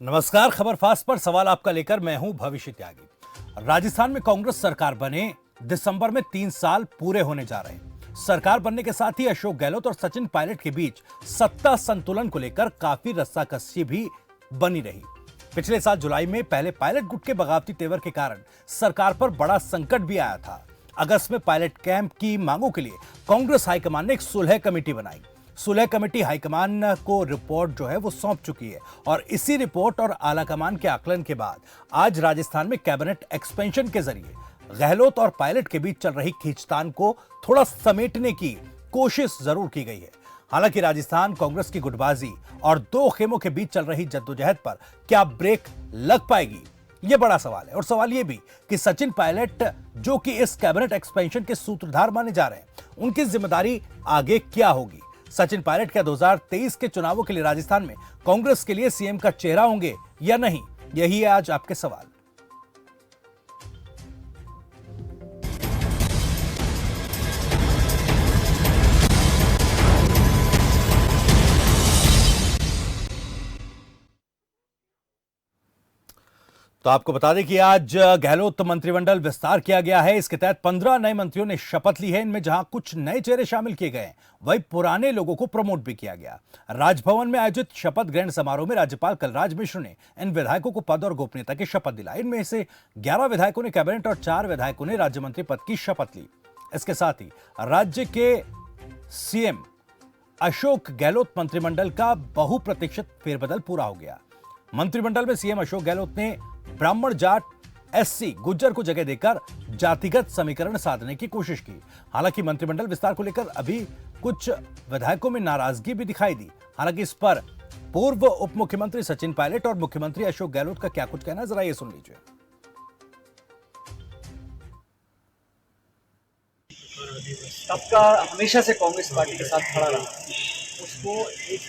नमस्कार। खबर फास्ट पर सवाल आपका लेकर मैं हूं भविष्य त्यागी। राजस्थान में कांग्रेस सरकार बने दिसंबर में 3 साल पूरे होने जा रहे हैं। सरकार बनने के साथ ही अशोक गहलोत और सचिन पायलट के बीच सत्ता संतुलन को लेकर काफी रस्साकसी भी बनी रही। पिछले साल जुलाई में पहले पायलट गुट के बगावती तेवर के कारण सरकार पर बड़ा संकट भी आया था। अगस्त में पायलट कैंप की मांगों के लिए कांग्रेस हाईकमान ने एक सुलह कमेटी बनाई। सुलह कमेटी हाईकमान को रिपोर्ट जो है वो सौंप चुकी है और इसी रिपोर्ट और आलाकमान के आकलन के बाद आज राजस्थान में कैबिनेट एक्सपेंशन के जरिए गहलोत और पायलट के बीच चल रही खींचतान को थोड़ा समेटने की कोशिश जरूर की गई है। हालांकि राजस्थान कांग्रेस की गुटबाजी और दो खेमों के बीच चल रही जद्दोजहद पर क्या ब्रेक लग पाएगी, यह बड़ा सवाल है। और सवाल यह भी कि सचिन पायलट जो कि इस कैबिनेट एक्सपेंशन के सूत्रधार माने जा रहे हैं, उनकी जिम्मेदारी आगे क्या होगी। सचिन पायलट क्या 2023 के चुनावों के लिए राजस्थान में कांग्रेस के लिए सीएम का चेहरा होंगे या नहीं, यही है आज आपके सवाल। तो आपको बता दें कि आज गहलोत मंत्रिमंडल विस्तार किया गया है। इसके तहत 15 नए मंत्रियों ने शपथ ली है। इनमें जहां कुछ नए चेहरे शामिल किए गए हैं, वहीं पुराने लोगों को प्रमोट भी किया गया। राजभवन में आयोजित शपथ ग्रहण समारोह में राज्यपाल कलराज मिश्र ने इन विधायकों को पद और गोपनीयता की शपथ दिलाई। इनमें से 11 विधायकों ने कैबिनेट और 4 विधायकों ने राज्य मंत्री पद की शपथ ली। इसके साथ ही राज्य के सीएम अशोक गहलोत मंत्रिमंडल का बहुप्रतीक्षित फेरबदल पूरा हो गया। मंत्रिमंडल में सीएम अशोक गहलोत ने ब्राह्मण जाट एससी गुज्जर को जगह देकर जातिगत समीकरण साधने की कोशिश की। हालांकि मंत्रिमंडल विस्तार को लेकर अभी कुछ विधायकों में नाराजगी भी दिखाई दी। हालांकि इस पर पूर्व उप मुख्यमंत्री सचिन पायलट और मुख्यमंत्री अशोक गहलोत का क्या कुछ कहना है, जरा ये सुन लीजिए। सबका हमेशा से कांग्रेस पार्टी के साथ खड़ा रहा, उसको एक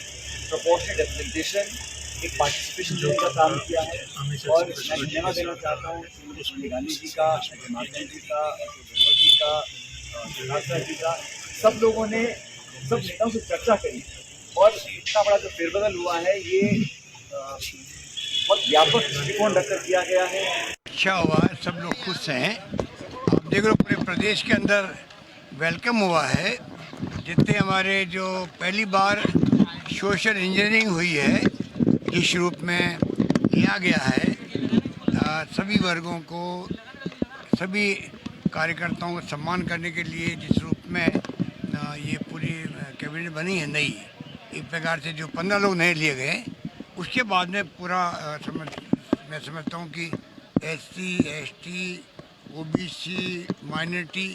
प्रोपोर्शनल रिप्रेजेंटेशन, एक पार्टिसिपेशन देने का काम किया है। और मैं धन्यवाद देना चाहता हूँ सोनिया गांधी जी का, माधव जी का, गहलोत जी का, सिद्धार्थ जी का, सब लोगों ने सब नेताओं से चर्चा करी और इतना बड़ा जो फेरबदल हुआ है ये बहुत व्यापक दृष्टिकोण रखकर किया गया है। अच्छा हुआ है, सब लोग खुश हैं। आप देख रहे हो पूरे प्रदेश के अंदर वेलकम हुआ है। जितने हमारे जो पहली बार सोशल इंजीनियरिंग हुई है, जिस रूप में लिया गया है, सभी वर्गों को, सभी कार्यकर्ताओं को सम्मान करने के लिए जिस रूप में ये पूरी कैबिनेट बनी है नई, एक प्रकार से जो 15 लोग नए लिए गए, उसके बाद में पूरा मैं समझता हूँ कि SC, ST, OBC, माइनॉरिटी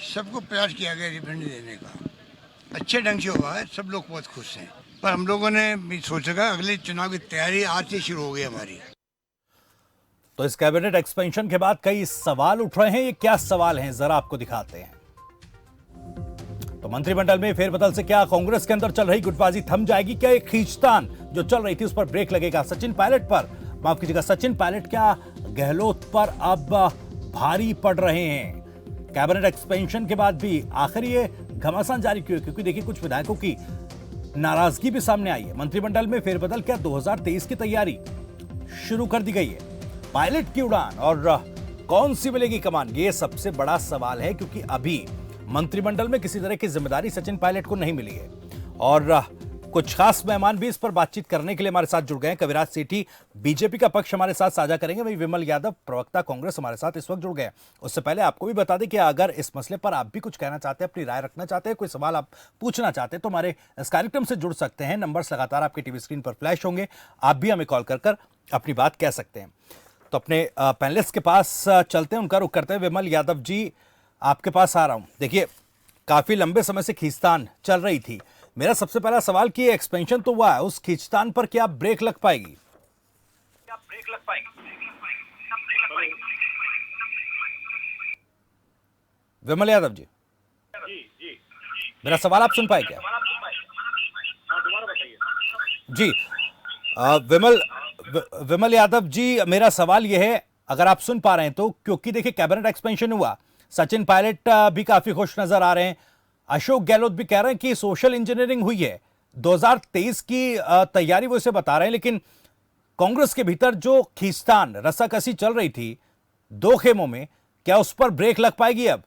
सबको प्रयास किया गया रिप्रेजेंट देने का। अच्छे ढंग से हुआ है, सब लोग बहुत खुश हैं। पर हम लोगों ने भी सोचा अगले चुनाव की तैयारी आज से शुरू हो गई हमारी। तो इस कैबिनेट एक्सपेंशन के बाद कई सवाल उठ रहे हैं। ये क्या सवाल हैं, जरा आपको दिखाते हैं। तो मंत्रिमंडल में फेरबदल से क्या कांग्रेस के अंदर चल रही गुटबाजी थम जाएगी? क्या एक खींचतान जो चल रही थी उस पर ब्रेक लगेगा? सचिन पायलट पर, माफ कीजिएगा, सचिन पायलट क्या गहलोत पर अब भारी पड़ रहे हैं? कैबिनेट एक्सपेंशन के बाद भी आखिर ये घमासान जारी क्यों? क्योंकि देखिए कुछ विधायकों की नाराजगी भी सामने आई है। मंत्रिमंडल में फेरबदल क्या 2023 की तैयारी शुरू कर दी गई है? पायलट की उड़ान और कौन सी मिलेगी कमान, ये सबसे बड़ा सवाल है। क्योंकि अभी मंत्रिमंडल में किसी तरह की जिम्मेदारी सचिन पायलट को नहीं मिली है और कुछ खास मेहमान भी इस पर बातचीत करने के लिए हमारे साथ जुड़ गए हैं। कविराज सेठी बीजेपी का पक्ष हमारे साथ साझा करेंगे, वहीं विमल यादव प्रवक्ता कांग्रेस हमारे साथ इस वक्त जुड़ गए हैं। उससे पहले आपको भी बता दें कि अगर इस मसले पर आप भी कुछ कहना चाहते हैं, अपनी राय रखना चाहते हैं, कोई सवाल आप पूछना चाहते हैं, तो हमारे इस कार्यक्रम से जुड़ सकते हैं। नंबर्स लगातार आपके टीवी स्क्रीन पर फ्लैश होंगे, आप भी हमें कॉल कर अपनी बात कह सकते हैं। तो अपने पैनलिस्ट के पास चलते हैं, उनका रुख करते हैं। विमल यादव जी, आपके पास आ रहा हूं। देखिए काफी लंबे समय से खींचतान चल रही थी। मेरा सबसे पहला सवाल कि एक्सपेंशन तो हुआ है, उस खींचतान पर क्या ब्रेक लग पाएगी? विमल यादव जी, मेरा सवाल आप सुन पाए क्या? जी विमल यादव जी, मेरा सवाल यह है, अगर आप सुन पा रहे हैं तो, क्योंकि देखिए कैबिनेट एक्सपेंशन हुआ, सचिन पायलट भी काफी खुश नजर आ रहे हैं, अशोक गहलोत भी कह रहे हैं कि सोशल इंजीनियरिंग हुई है, 2023 की तैयारी वो इसे बता रहे हैं, लेकिन कांग्रेस के भीतर जो खींचतान रस्साकसी चल रही थी दो खेमों में, क्या उस पर ब्रेक लग पाएगी अब?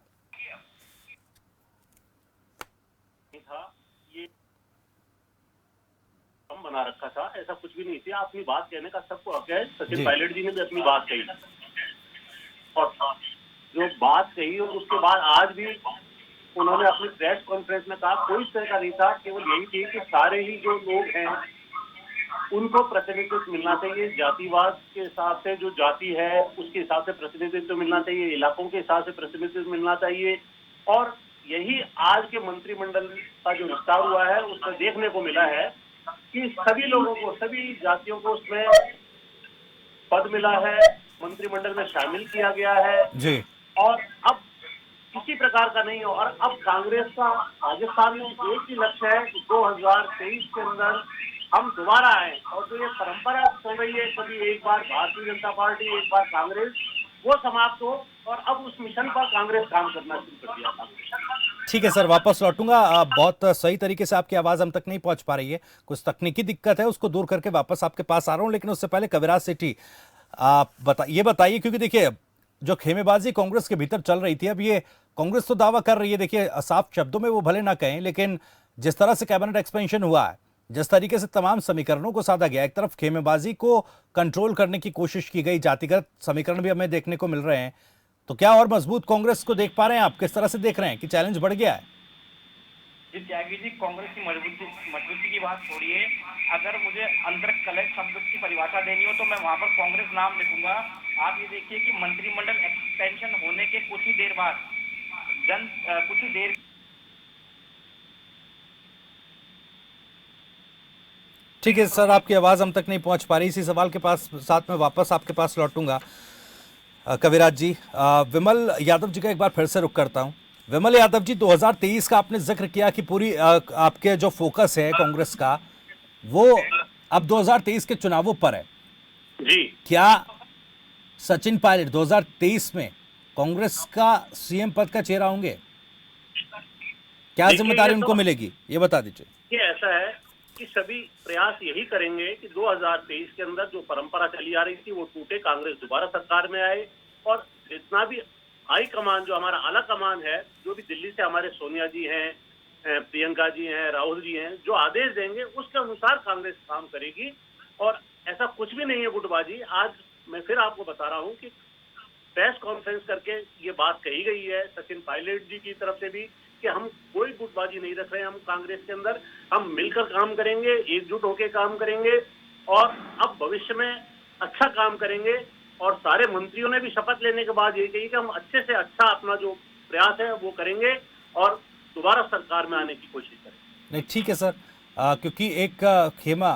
बना रखा था, ऐसा कुछ भी नहीं थी। अपनी बात कहने का सबको हक है। सचिन पायलट जी ने भी अपनी बात कही और जो बात कही और उसके बाद आज भी उन्होंने अपनी प्रेस कॉन्फ्रेंस में कहा कोई इस तरह का नहीं था, केवल यही थी कि सारे ही जो लोग हैं उनको प्रतिनिधित्व मिलना चाहिए, जातिवाद के हिसाब से जो जाति है उसके हिसाब से प्रतिनिधित्व मिलना चाहिए, इलाकों के हिसाब से प्रतिनिधित्व मिलना चाहिए। और यही आज के मंत्रिमंडल का जो विस्तार हुआ है उसमें देखने को मिला है कि सभी लोगों को, सभी जातियों को उसमें पद मिला है, मंत्रिमंडल में शामिल किया गया है जी। और अब किसी प्रकार का नहीं हो। और अब कांग्रेस का राजस्थान में एक ही लक्ष्य है कि 2023 के अंदर हम दोबारा आए और जो ये परंपरा चल रही है, कभी एक बार भारतीय जनता पार्टी, एक बार कांग्रेस, वो समाप्त हो। और अब उस मिशन पर कांग्रेस काम करना शुरू कर दिया था। ठीक है सर, वापस लौटूंगा। बहुत सही तरीके से आपकी आवाज हम तक नहीं पहुंच पा रही है, कुछ तकनीकी दिक्कत है, उसको दूर करके वापस आपके पास आ रहा हूं। लेकिन उससे पहले कविराज सेठी आप ये बताइए, क्योंकि देखिए जो खेमेबाजी कांग्रेस के भीतर चल रही थी, अब ये कांग्रेस तो दावा कर रही है, देखिए साफ शब्दों में वो भले ना कहें, लेकिन जिस तरह से कैबिनेट एक्सपेंशन हुआ है, जिस तरीके से तमाम समीकरणों को साधा गया, एक तरफ खेमेबाजी को कंट्रोल करने की कोशिश की गई, जातिगत समीकरण भी हमें देखने को मिल रहे हैं, तो क्या और मजबूत कांग्रेस को देख पा रहे हैं आप? किस तरह से देख रहे हैं कि चैलेंज बढ़ गया है? जी त्यागी जी, कांग्रेस की मजबूती की बात छोड़िए, अगर मुझे अंतरकलह शब्द की परिभाषा देनी हो तो मैं वहां पर कांग्रेस नाम लिखूंगा। आप ये देखिए कि मंत्रिमंडल एक्सपेंशन होने के कुछ ही देर बाद कुछ ही देर ठीक है सर, आपकी आवाज हम तक नहीं पहुंच पा रही। इसी सवाल के पास साथ में वापस आपके पास लौटूंगा। कविराज जी, विमल यादव जी का एक बार फिर से रुख करता हूं। विमल यादव जी, 2023 का आपने जिक्र किया कि पूरी आपके जो फोकस है कांग्रेस का वो अब 2023 के चुनावों पर है जी। क्या सचिन पायलट 2023 में कांग्रेस का सीएम पद का चेहरा होंगे? क्या जिम्मेदारी उनको मिलेगी, ये बता दीजिए। ये ऐसा है कि सभी प्रयास यही करेंगे कि 2023 के अंदर जो परंपरा चली आ रही थी वो टूटे, कांग्रेस दोबारा सरकार में आए और जितना भी हाई कमान, जो हमारा आला कमान है, जो भी दिल्ली से हमारे सोनिया जी हैं, प्रियंका जी हैं, राहुल जी हैं, जो आदेश देंगे उसके अनुसार कांग्रेस काम करेगी। और ऐसा कुछ भी नहीं है गुटबाजी। आज मैं फिर आपको बता रहा हूं कि प्रेस कॉन्फ्रेंस करके ये बात कही गई है सचिन पायलट जी की तरफ से भी कि हम कोई गुटबाजी नहीं रख रहे हैं। हम कांग्रेस के अंदर हम मिलकर काम करेंगे, एकजुट होकर काम करेंगे और अब भविष्य में अच्छा काम करेंगे। और सारे मंत्रियों ने भी शपथ लेने के बाद ये कही कि हम अच्छे से अच्छा अपना जो प्रयास है वो करेंगे और दोबारा सरकार में आने की कोशिश करेंगे। नहीं ठीक है सर, क्योंकि एक खेमा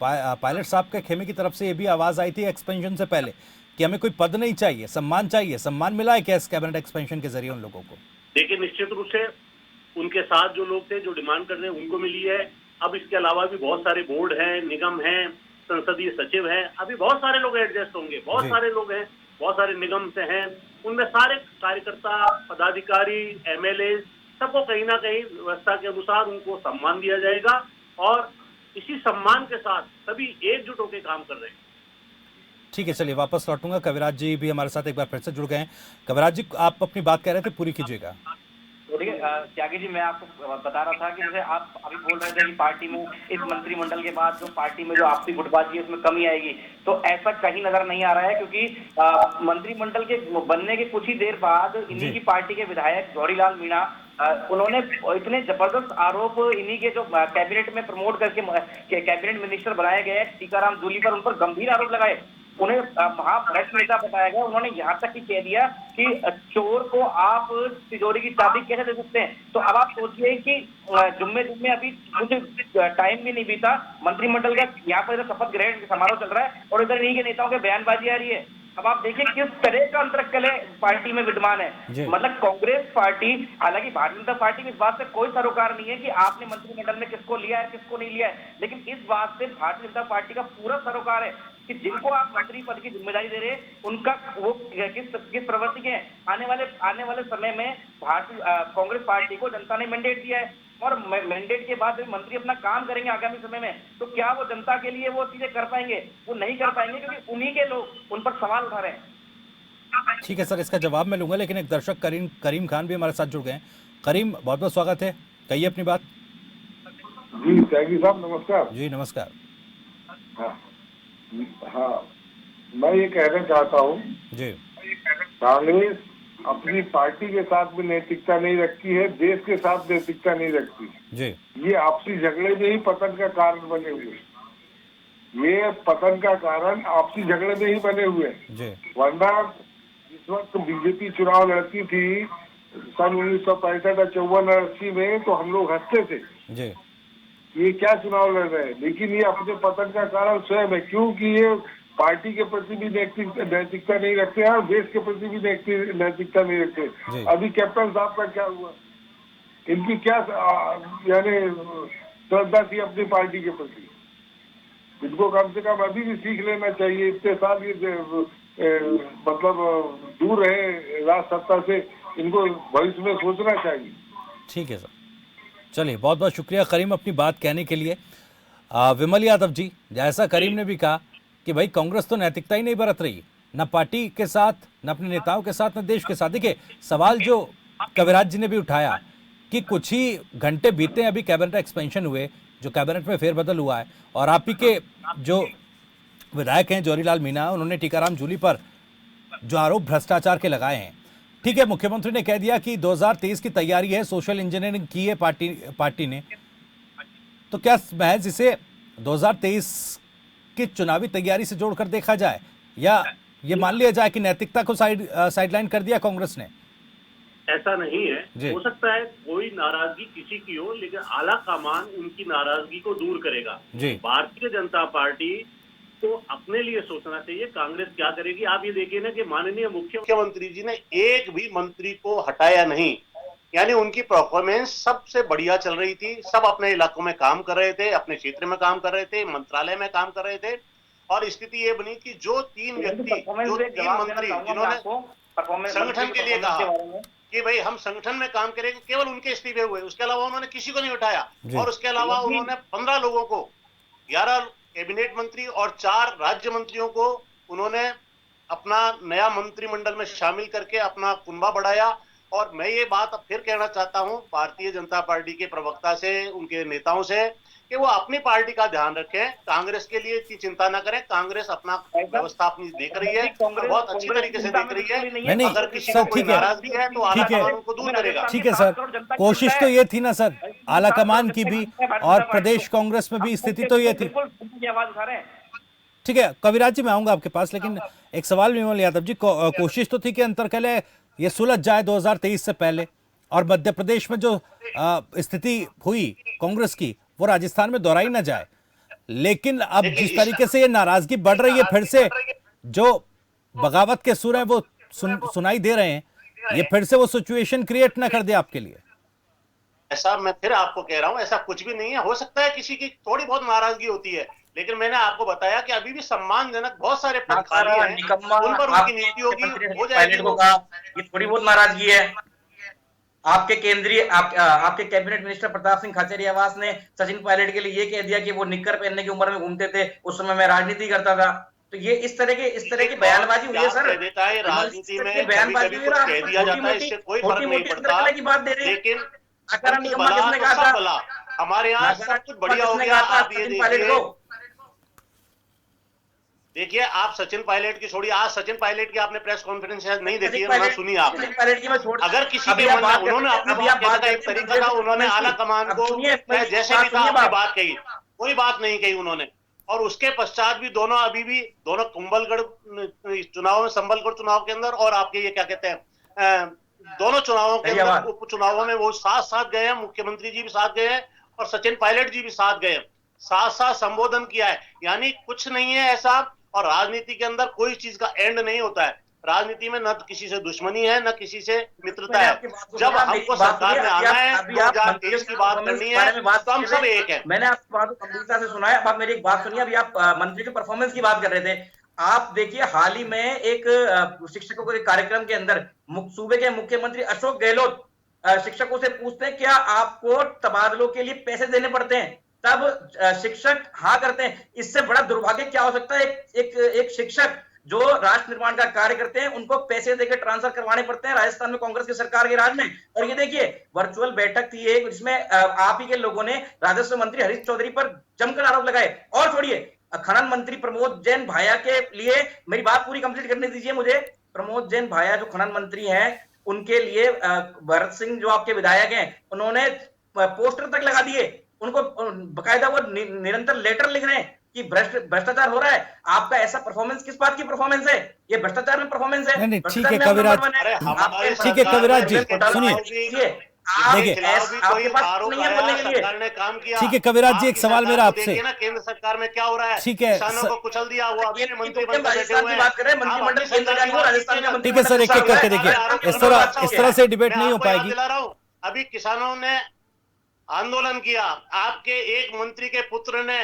पायलट साहब के खेमे की तरफ से ये भी आवाज आई थी एक्सपेंशन से पहले कि हमें कोई पद नहीं चाहिए, सम्मान चाहिए। सम्मान मिला है क्या इस कैबिनेट एक्सपेंशन के जरिए उन लोगों को? देखिए, निश्चित रूप से उनके साथ जो लोग थे, जो डिमांड कर रहे हैं, उनको मिली है। अब इसके अलावा भी बहुत सारे बोर्ड हैं, निगम हैं, संसदीय सचिव हैं, अभी बहुत सारे लोग एडजस्ट होंगे। बहुत सारे लोग हैं, बहुत सारे निगम से हैं, उनमें सारे कार्यकर्ता, पदाधिकारी, एमएलए, सबको कहीं ना कहीं व्यवस्था के अनुसार उनको सम्मान दिया जाएगा और इसी सम्मान के साथ सभी एकजुट होकर काम कर रहे हैं। ठीक है, चलिए वापस लौटूंगा। कविराज जी भी हमारे साथ एक बार फिर से जुड़ गए हैं। कविराज जी, आप अपनी बात कह रहे थे, पूरी कीजिएगा। देखिए त्यागी जी, मैं आपको बता रहा था कि जैसे आप अभी बोल रहे थे कि पार्टी में इस मंत्रिमंडल के बाद जो पार्टी में जो आपसी गुटबाजी है उसमें कमी आएगी, तो ऐसा कहीं नजर नहीं आ रहा है। क्योंकि मंत्रिमंडल के बनने के कुछ ही देर बाद इन्हीं की पार्टी के विधायक जौहरीलाल मीणा, उन्होंने इतने जबरदस्त आरोप इन्हीं के जो कैबिनेट में प्रमोट करके कैबिनेट मिनिस्टर बनाए गए टीकाराम जूली पर, उन पर गंभीर आरोप लगाए। उन्हें महाभ्रष्ट नेता बताया गया। उन्होंने यहाँ तक ही कह दिया कि चोर को आप तिजोरी की चाबी कैसे दे सकते हैं। तो अब आप सोचिए कि जुम्मे अभी कुछ टाइम भी नहीं बीता, मंत्रिमंडल का यहाँ पर शपथ ग्रहण समारोह चल रहा है और इधर इन्हीं के नेताओं के बयानबाजी आ रही है। अब आप देखिए किस तरह का अंतरकलह पार्टी में विद्यमान है। मतलब कांग्रेस पार्टी, हालांकि भारतीय जनता पार्टी में इस बात से कोई सरोकार नहीं है कि आपने मंत्रिमंडल में किसको लिया है किसको नहीं लिया है, लेकिन इस बात से भारतीय जनता पार्टी का पूरा सरोकार है कि जिनको आप मंत्री पद की जिम्मेदारी दे रहे हैं उनका वो किस प्रवृत्ति के हैं। आने वाले समय में भारतीय कांग्रेस पार्टी को जनता ने मैंडेट दिया है और मैंडेट के बाद मंत्री अपना काम करेंगे आगामी समय में, तो क्या वो जनता के लिए वो चीजें कर पाएंगे? वो नहीं कर पाएंगे, क्योंकि उन्हीं के लोग उन पर सवाल उठा रहे हैं। ठीक है सर, इसका जवाब मैं लूंगा, लेकिन एक दर्शक करीम खान भी हमारे साथ जुड़ गए हैं। करीम, बहुत बहुत स्वागत है, कहिए अपनी बात। जी त्यागी साहब नमस्कार। जी नमस्कार। हाँ, मैं ये कहना चाहता हूँ, जी कांग्रेस अपनी पार्टी के साथ भी नैतिकता नहीं रखती है, देश के साथ नैतिकता नहीं रखती। जी ये आपसी झगड़े में ही पतन का कारण बने हुए, ये पतन का कारण आपसी झगड़े में ही बने हुए। जी वरना जिस वक्त बीजेपी चुनाव लड़ती थी सन 1965, 54, 80 में, तो हम लोग हंसते थे जी ये क्या चुनाव लड़ रहे हैं। लेकिन ये अपने पतन का कारण स्वयं है, क्योंकि ये पार्टी के प्रति भी नैतिकता नहीं रखते हैं और देश के प्रति भी नैतिकता नहीं रखते। अभी कैप्टन साहब का क्या हुआ, इनकी क्या यानी श्रद्धा थी अपनी पार्टी के प्रति। इनको कम से कम अभी भी सीख लेना चाहिए। इतने साल ये मतलब दूर रहे राज सत्ता से, इनको भविष्य में सोचना चाहिए। ठीक है सर, चलिए बहुत बहुत शुक्रिया करीम अपनी बात कहने के लिए। विमल यादव जी, जैसा करीम ने भी कहा कि भाई कांग्रेस तो नैतिकता ही नहीं बरत रही, न पार्टी के साथ, न अपने नेताओं के साथ, न देश के साथ। देखिए सवाल जो कविराज जी ने भी उठाया कि कुछ ही घंटे बीते अभी कैबिनेट एक्सपेंशन हुए, जो कैबिनेट में फेरबदल हुआ है, और आप ही के जो विधायक हैं जोरीलाल मीणा, उन्होंने टीकाराम जूली पर जो आरोप भ्रष्टाचार के लगाए हैं। ठीक है, मुख्यमंत्री ने कह दिया कि 2023 की तैयारी है, सोशल इंजीनियरिंग की है पार्टी ने, तो क्या महज इसे 2023 की चुनावी तैयारी से जोड़कर देखा जाए, या ये मान लिया जाए कि नैतिकता को साइडलाइन कर दिया कांग्रेस ने? ऐसा नहीं है, हो सकता है कोई नाराजगी किसी की हो, लेकिन आला कमान उनकी नाराजगी को दूर करेगा। भारतीय जनता पार्टी को अपने लिए सोचना चाहिए कांग्रेस क्या करेगी। आप ये देखिए ना कि माननीय मुख्यमंत्री जी ने एक भी मंत्री को हटाया नहीं, यानी उनकी परफॉर्मेंस सबसे बढ़िया चल रही थी। सब अपने इलाकों में काम कर रहे थे, अपने क्षेत्र में काम कर रहे थे, मंत्रालय में काम कर रहे थे, और स्थिति ये बनी कि जो तीन मंत्री जिन्होंने संगठन के लिए कहा कि भाई हम संगठन में काम करेंगे, केवल उनके इस्तीफे हुए, उसके अलावा उन्होंने किसी को नहीं उठाया। और उसके अलावा उन्होंने 15 लोगों को, 11 कैबिनेट मंत्री और 4 राज्य मंत्रियों को उन्होंने अपना नया मंत्रिमंडल में शामिल करके अपना कुनबा बढ़ाया। और मैं ये बात अब फिर कहना चाहता हूं भारतीय जनता पार्टी के प्रवक्ता से, उनके नेताओं से, कि वो अपनी पार्टी का ध्यान रखें, कांग्रेस के लिए इतनी चिंता ना करें। कांग्रेस अपना व्यवस्था अपनी देख रही है, बहुत अच्छी तरीके से देख रही है। अगर किसी को कोई नाराजगी है तो आला कमान उनको दूर करेगा। ठीक है सर, कोशिश तो ये थी ना सर, आला कमान की भी और प्रदेश कांग्रेस में भी स्थिति तो ये थी। ठीक है कविराज जी, मैं आऊंगा आपके पास, लेकिन एक सवाल विमल यादव जी, कोशिश तो थी कि अंतरकलह ये सुलझ जाए 2023 से पहले, और मध्य प्रदेश में जो स्थिति हुई कांग्रेस की वो राजस्थान में दोहराई ना जाए। लेकिन अब जिस तरीके से ये नाराजगी बढ़ रही है, फिर से जो बगावत के सुर हैं वो सुनाई दे रहे हैं, ये फिर से वो सिचुएशन क्रिएट ना कर दे आपके लिए? ऐसा मैं फिर आपको कह रहा हूं, ऐसा कुछ भी नहीं है। हो सकता है किसी की थोड़ी बहुत नाराजगी होती है, लेकिन मैंने आपको बताया कि अभी भी सम्मानजनक बहुत सारे पद खाली हैं, उन पर उनकी नीति होगी, हो जाएगी। ये थोड़ी बहुत नाराजगी है। आपके आपके कैबिनेट मिनिस्टर प्रताप सिंह खाचरियावास ने सचिन पायलट के लिए ये कह दिया कि वो निक्कर पहनने की उम्र में घूमते थे, उस समय मैं राजनीति करता था। तो ये इस तरह की बयानबाजी हुई है सर। राजनीति में बयानबाजी कह दिया जाता है, इससे कोई फर्क नहीं पड़ता, लेकिन हमारे यहाँ सब कुछ बढ़िया हो गया। आप ये देखिए, आप सचिन पायलट की छोड़िए, आज सचिन पायलट की आपने प्रेस कॉन्फ्रेंस नहीं देखी है, ना सुनी आपने। अगर किसी के मन में उन्होंने अपनी बात कहने का एक तरीका था, उन्होंने आला कमान को जैसे भी था अपनी बात कही, कोई बात नहीं कही उन्होंने। और उसके पश्चात भी दोनों कुंभलगढ़ चुनाव में, संबलगढ़ चुनाव के अंदर, और आपके ये क्या कहते हैं, दोनों चुनावों के अंदर, उपचुनावों में वो साथ गए हैं, मुख्यमंत्री जी भी साथ गए हैं और सचिन पायलट जी भी साथ गए हैं, साथ संबोधन किया है। यानी कुछ नहीं है ऐसा। और राजनीति के अंदर कोई चीज का एंड नहीं होता है। राजनीति में न किसी से दुश्मनी है, न किसी से मित्रता है। जब हमको सरकार में आना है, 2023 की बात करनी है, तो हम सब एक है। मैंने आपकी बात को गंभीरता से सुना है। अब मेरी एक बात सुनिए, अभी आप मंत्री के परफॉर्मेंस की बात कर रहे थे। आप देखिए, हाल ही में एक शिक्षकों के कार्यक्रम के अंदर सूबे के मुख्यमंत्री अशोक गहलोत शिक्षकों से पूछते हैं क्या आपको तबादलों के लिए पैसे देने पड़ते हैं, तब शिक्षक हाँ करते हैं। इससे बड़ा दुर्भाग्य क्या हो सकता है? एक शिक्षक जो राष्ट्र निर्माण का कार्य करते हैं उनको पैसे देकर ट्रांसफर करवाने पड़ते हैं राजस्थान में कांग्रेस की सरकार के राज में। और ये देखिए वर्चुअल बैठक थी एक, जिसमें आप ही के लोगों ने राजस्व मंत्री हरीश चौधरी पर जमकर आरोप लगाए। और छोड़िए, खनन मंत्री प्रमोद जैन भाया के लिए, मेरी बात पूरी कंप्लीट करने दीजिए मुझे। प्रमोद जैन भाया जो खनन मंत्री हैं, उनके लिए भरत सिंह जो आपके विधायक हैं, उन्होंने पोस्टर तक लगा दिए। उनको बकायदा वो निरंतर लेटर लिख रहे हैं कि भ्रष्टाचार हो रहा है। आपका ऐसा परफॉर्मेंस किस बात की परफॉर्मेंस है? ये भ्रष्टाचार में परफॉर्मेंस है। नहीं, ठीक है कविराज, ठीक है कविराज जी, सुनिए, आपके पास नहीं है बोलने के लिए। ठीक है कविराज जी, एक सवाल मेरा आपसे। केंद्र सरकार में क्या हो रहा है? ठीक है, किसानों को कुचल दिया हुआ राजस्थान की बात कर रहे हैं, मंत्रिमंडल केंद्र का नहीं हो, राजस्थान का। ठीक है सर, एक एक करके देखिए, इस तरह से डिबेट नहीं हो पाएगी। अभी किसानों ने आंदोलन किया, आपके एक मंत्री के पुत्र ने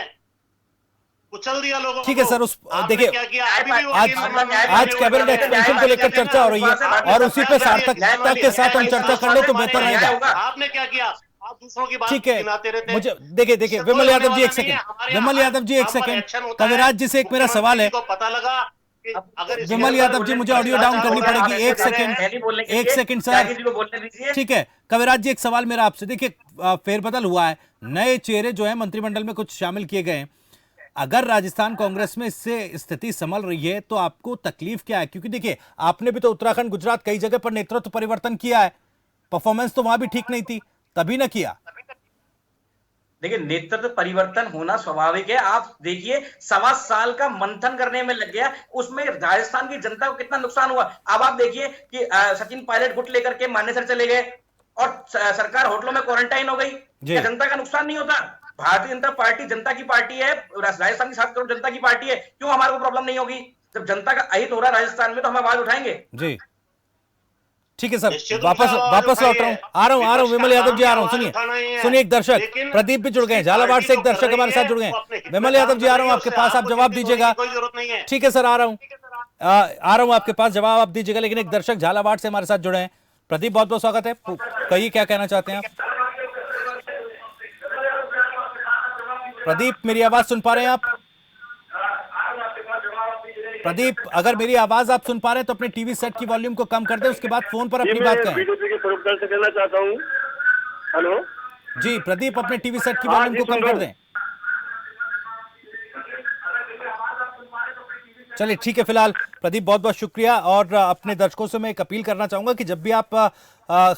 कुचल दिया लोगों को। ठीक है सर, उस देखिए क्या किया? आज कैबिनेट एक्सपेंशन को लेकर चर्चा हो रही है और उसी पे सार्थकता के साथ हम चर्चा कर ले तो बेहतर रहेगा। आपने क्या किया? आप दूसरों की बात ठीक है, गिनाते रहते हैं। मुझे देखिए विमल यादव जी एक सेकंड, विमल यादव जी एक सेकंड, कविराज जी से एक मेरा सवाल है। पता लगा विमल यादव जी, मुझे ऑडियो डाउन करनी पड़ेगी, एक सेकंड सर। ठीक है कविराज जी, एक सवाल मेरा आपसे। देखिए फेरबदल हुआ है, नए चेहरे जो है मंत्रिमंडल में कुछ शामिल किए गए हैं। अगर राजस्थान कांग्रेस में इससे स्थिति संभल रही है तो आपको तकलीफ क्या है? क्योंकि देखिए आपने भी तो उत्तराखंड, गुजरात कई जगह पर नेतृत्व परिवर्तन किया है, परफॉर्मेंस तो वहां भी ठीक नहीं थी, तभी ना किया। देखिए नेतृत्व परिवर्तन होना स्वाभाविक है। आप देखिए 1.25 साल का मंथन करने में लग गया, उसमें राजस्थान की जनता को कितना नुकसान हुआ। अब आप देखिए कि सचिन पायलट गुट लेकर के मानेसर चले गए और सरकार होटलों में क्वारंटाइन हो गई। क्या जनता का नुकसान नहीं होता? भारतीय जनता पार्टी जनता की पार्टी है, राजस्थान की 7 करोड़ जनता की पार्टी है, क्यों हमारे को प्रॉब्लम नहीं होगी? जब जनता का अहित हो रहा है राजस्थान में तो हम आवाज उठाएंगे। जी ठीक है सर, वापस लौट रहा हूँ, आ रहा हूँ विमल यादव जी, आ रहा हूँ। सुनिए एक दर्शक प्रदीप भी जुड़ गए, झालावाड़ से एक दर्शक हमारे साथ जुड़ गए। विमल यादव जी आ रहा हूँ आपके पास, आप जवाब दीजिएगा। ठीक है सर, आ रहा हूँ आपके पास, जवाब आप दीजिएगा। लेकिन एक दर्शक झालावाड़ से हमारे साथ जुड़े हैं। प्रदीप बहुत बहुत स्वागत है, कहिए क्या कहना चाहते हैं आप? प्रदीप मेरी आवाज सुन पा रहे हैं आप? प्रदीप अगर मेरी आवाज आप सुन पा रहे हैं तो अपने टीवी सेट की वॉल्यूम को कम कर दें, उसके बाद फोन पर अपनी बात करें। बीजेपी के स्वरूप दल से कहना चाहता हूं। हेलो जी प्रदीप, अपने टीवी सेट की वॉल्यूम को कम कर दें। चलिए ठीक है, फिलहाल प्रदीप बहुत बहुत शुक्रिया। और अपने दर्शकों से मैं एक अपील करना चाहूंगा कि जब भी आप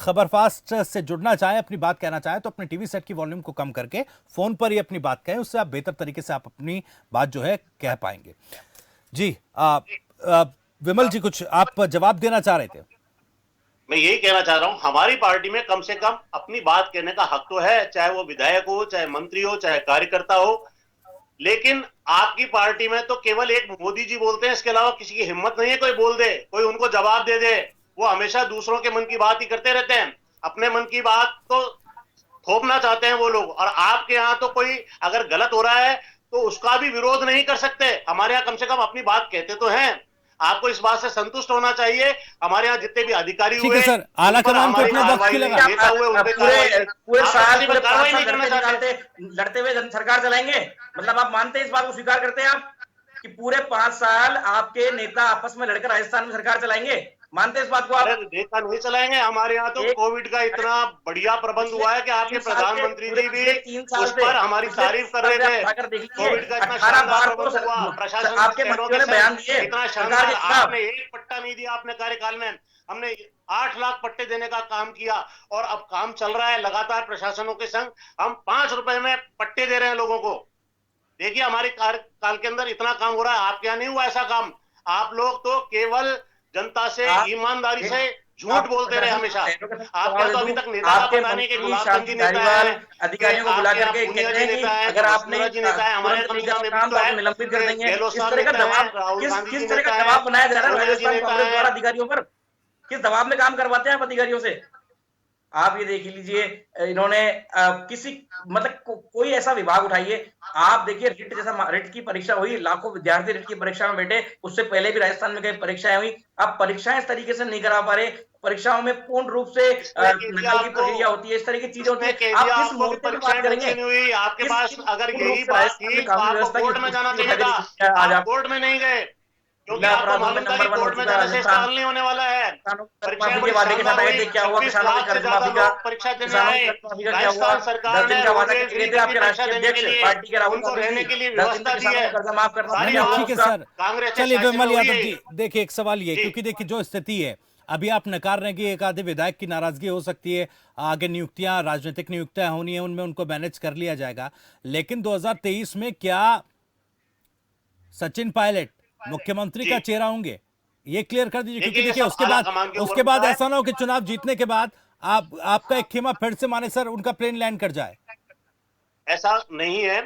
खबर फास्ट से जुड़ना चाहें, अपनी बात कहना चाहें, तो अपने टीवी सेट की वॉल्यूम को कम करके फोन पर ही अपनी बात कहें, उससे आप बेहतर तरीके से आप अपनी बात जो है कह पाएंगे। जी विमल जी, कुछ आप जवाब देना चाह रहे थे? मैं यही कहना चाह रहा हूं, हमारी पार्टी में कम से कम अपनी बात कहने का हक तो है, चाहे वो विधायक हो, चाहे मंत्री हो, चाहे कार्यकर्ता हो। लेकिन आपकी पार्टी में तो केवल एक मोदी जी बोलते हैं, इसके अलावा किसी की हिम्मत नहीं है कोई बोल दे, कोई उनको जवाब दे दे। वो हमेशा दूसरों के मन की बात ही करते रहते हैं, अपने मन की बात तो थोपना चाहते हैं वो लोग। और आपके यहाँ तो कोई अगर गलत हो रहा है तो उसका भी विरोध नहीं कर सकते। हमारे यहाँ कम से कम अपनी बात कहते तो हैं। आपको इस बात से संतुष्ट होना चाहिए। हमारे यहाँ जितने भी अधिकारी हुए, ठीक है सर, आला कमान को इतना वक्त लगा, पूरे साल लड़ते हुए सरकार चलाएंगे, मतलब आप मानते हैं, इस बात को स्वीकार करते हैं आप कि पूरे 5 साल आपके नेता आपस में लड़कर राजस्थान में सरकार चलाएंगे? मानते हैं इस बात को आप? नेता नहीं चलाएंगे। हमारे यहाँ तो कोविड का इतना बढ़िया प्रबंध हुआ है कि आपके प्रधानमंत्री जी भी उस पर हमारी तारीफ कर रहे थे। कोविड का इतना शानदार प्रबंध हुआ, प्रशासन आपके मंत्रियों ने बयान दिए, इतना शानदार, आपने एक पट्टा नहीं दिया अपने कार्यकाल में। हमने 8 लाख पट्टे देने का काम किया और अब काम चल रहा है लगातार प्रशासनों के संग। हम 5 रुपए में पट्टे दे रहे हैं लोगों को। देखिए हमारे कार्यकाल के अंदर इतना काम हो रहा है, आपके यहाँ नहीं हुआ ऐसा काम। आप लोग तो केवल जनता से ईमानदारी से झूठ बोलते रहे हमेशा। आपके तो अभी तक नेता का पता नहीं कि गुलाबगंज नेता है, अधिकारियों को बुला करके कहते हैं कि अगर आपने हमारे निलंबित कर देंगे। किस तरह का दबाव बनाया जा रहा है राजस्थान कांग्रेस द्वारा अधिकारियों पर? किस दबाव में काम करवाते हैं आप अधिकारियों से? आप ये देख लीजिए, इन्होंने किसी मतलब कोई ऐसा विभाग उठाइए, आप देखिए रिट जैसा, रिट की परीक्षा हुई, लाखों विद्यार्थी रिट की परीक्षा में बैठे, उससे पहले भी राजस्थान में कई परीक्षाएं हुई, आप परीक्षाएं इस तरीके से नहीं करा पा रहे। परीक्षाओं में पूर्ण रूप से नकल की प्रक्रिया होती है, इस तरह की चीजें होती है। आप किस मोर्चे पर बात करेंगे? आपके पास अगर यही बात थी तो आपको कोर्ट में जाना चाहिए था, आप कोर्ट में नहीं गए क्योंकि आपको मालूम था कि कोर्ट में जाने से सवाल नहीं होने वाला है। परीक्षा के वादे के साथ आए थे, क्या हुआ? किसानों के कर्ज माफी का परीक्षा देने आए, राजस्थान सरकार ने आपके राष्ट्रीय अध्यक्ष पार्टी के राहुल को रहने के लिए व्यवस्था दी है। ठीक है सर, चलिए विमल यादव जी, देखिए एक सवाल ये, क्योंकि देखिए जो स्थिति है अभी आप नकार रहे हैं कि एक आधे विधायक की नाराजगी हो सकती है, आगे नियुक्तियां, राजनीतिक नियुक्तियां होनी है, उनमें उनको मैनेज कर लिया जाएगा, लेकिन 2023 में क्या सचिन पायलट मुख्यमंत्री का चेहरा होंगे? ये क्लियर कर दीजिए, क्योंकि देखिए उसके बाद ऐसा ना हो कि चुनाव जीतने के बाद आपका एक खेमा फिर से माने सर उनका प्लेन लैंड कर जाए। ऐसा नहीं है,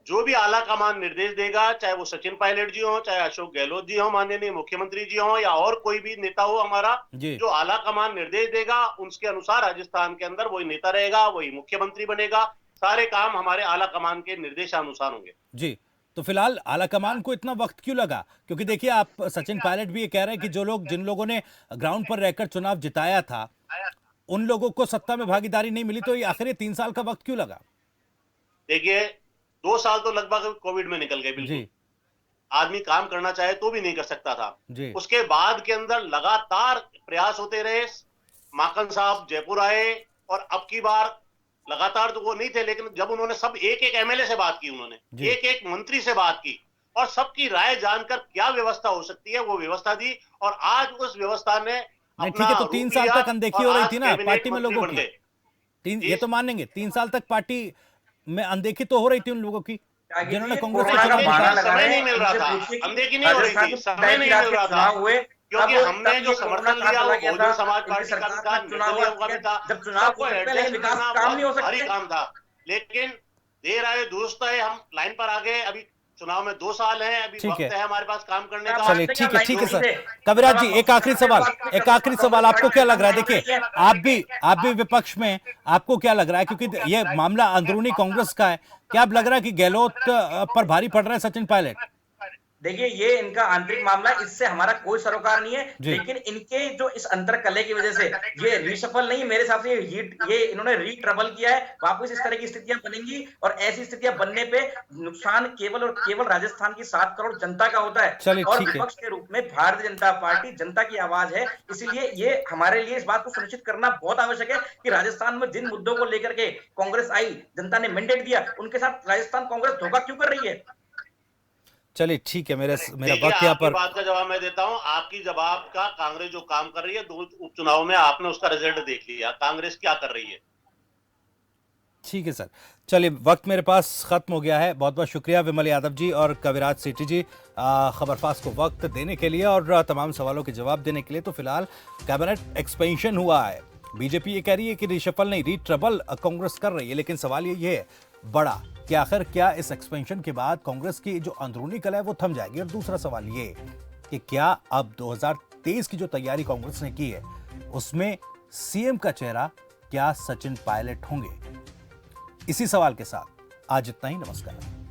जो भी आला कमान निर्देश देगा, चाहे वो सचिन पायलट जी हो, चाहे अशोक गहलोत जी हो, माननीय मुख्यमंत्री जी हो, या और कोई भी नेता हो हमारा, जो आला कमान निर्देश देगा उसके अनुसार राजस्थान के अंदर वही नेता रहेगा, वही मुख्यमंत्री बनेगा। सारे काम हमारे आला कमान के निर्देशानुसार होंगे। जी, तो फिलहाल आला कमान को इतना वक्त क्यों लगा? क्योंकि देखिए आप सचिन पायलट भी ये कह रहे हैं कि जिन लोगों ने ग्राउंड पर रहकर चुनाव जिताया था उन लोगों को सत्ता में भागीदारी नहीं मिली, तो ये आखिर 3 साल का वक्त क्यों लगा? देखिए 2 साल तो लगभग कोविड में निकल गए, बिल्कुल आदमी काम करना चाहे तो भी नहीं कर सकता था। उसके बाद के अंदर लगातार प्रयास होते रहे, माकन साहब जयपुर आए और अब की बार लगातार तो वो नहीं थे, लेकिन जब उन्होंने सब एक एमएलए से बात की, उन्होंने एक मंत्री से बात की और सबकी राय जानकर क्या व्यवस्था हो सकती है वो व्यवस्था दी, और आज उस व्यवस्था ने ठीक है, तो 3 साल तक अनदेखी हो रही थी ना पार्टी में लोगों की, ये तो मानेंगे 3 साल तक पार्टी में अनदेखी तो हो रही थी उन लोगों की जिन्होंने कांग्रेस के समय नहीं मिल रहा था, अनदेखी नहीं हो रही थी, समय नहीं मिल रहा था, क्योंकि हमने जो समर्थन लिया वो बहुजन समाज पार्टी का भी था, निर्दलीय का भी था, जब चुनाव को काम नहीं हो सकता, भारी काम था, लेकिन देर आए दुरुस्त आए, हम लाइन पर आ गए। अभी चुनाव में 2 साल हैं, अभी वक्त है हमारे पास काम करने का। चलिए ठीक है सर। कविराज जी एक आखिरी सवाल आपको क्या लग रहा है? देखिए आप भी विपक्ष में, आपको क्या लग रहा है, क्योंकि ये मामला अंदरूनी कांग्रेस का है, क्या अब लग रहा है कि गहलोत पर भारी पड़ रहा है सचिन पायलट? देखिए ये इनका आंतरिक मामला, इससे हमारा कोई सरोकार नहीं है, लेकिन इनके जो इस अंतर कलह की वजह से ये रीशफल नहीं, मेरे हिसाब से ये इन्होंने रीट्रबल किया है। वापस इस तरह की स्थितियां बनेंगी और ऐसी स्थितियां बनने पे नुकसान केवल और केवल राजस्थान की 7 करोड़ जनता का होता है, और विपक्ष के रूप में भारतीय जनता पार्टी जनता की आवाज है। इसीलिए ये हमारे लिए इस बात को सुनिश्चित करना बहुत आवश्यक है कि राजस्थान में जिन मुद्दों को लेकर के कांग्रेस आई, जनता ने मैंडेट दिया, उनके साथ राजस्थान कांग्रेस धोखा क्यों कर रही है? चलिए ठीक है, मेरा वक्त यहाँ पर, बात का जवाब मैं देता हूँ। आपकी जवाब का कांग्रेस जो काम कर रही है 2 उपचुनाव में, आपने उसका रिजल्ट देख लिया, कांग्रेस क्या कर रही है। ठीक है सर, चलिए वक्त मेरे पास खत्म हो गया है। बहुत बहुत शुक्रिया विमल यादव जी और कविराज सेठी जी खबरफास्ट को वक्त देने के लिए और तमाम सवालों के जवाब देने के लिए। तो फिलहाल कैबिनेट एक्सपेंशन हुआ है, बीजेपी ये कह रही है कि रिशफल नहीं रीट्रबल कांग्रेस कर रही है, लेकिन सवाल ये है बड़ा कि आखिर क्या इस एक्सपेंशन के बाद कांग्रेस की जो अंदरूनी कलह है वो थम जाएगी? और दूसरा सवाल ये कि क्या अब 2023 की जो तैयारी कांग्रेस ने की है उसमें सीएम का चेहरा क्या सचिन पायलट होंगे? इसी सवाल के साथ आज इतना ही। नमस्कार।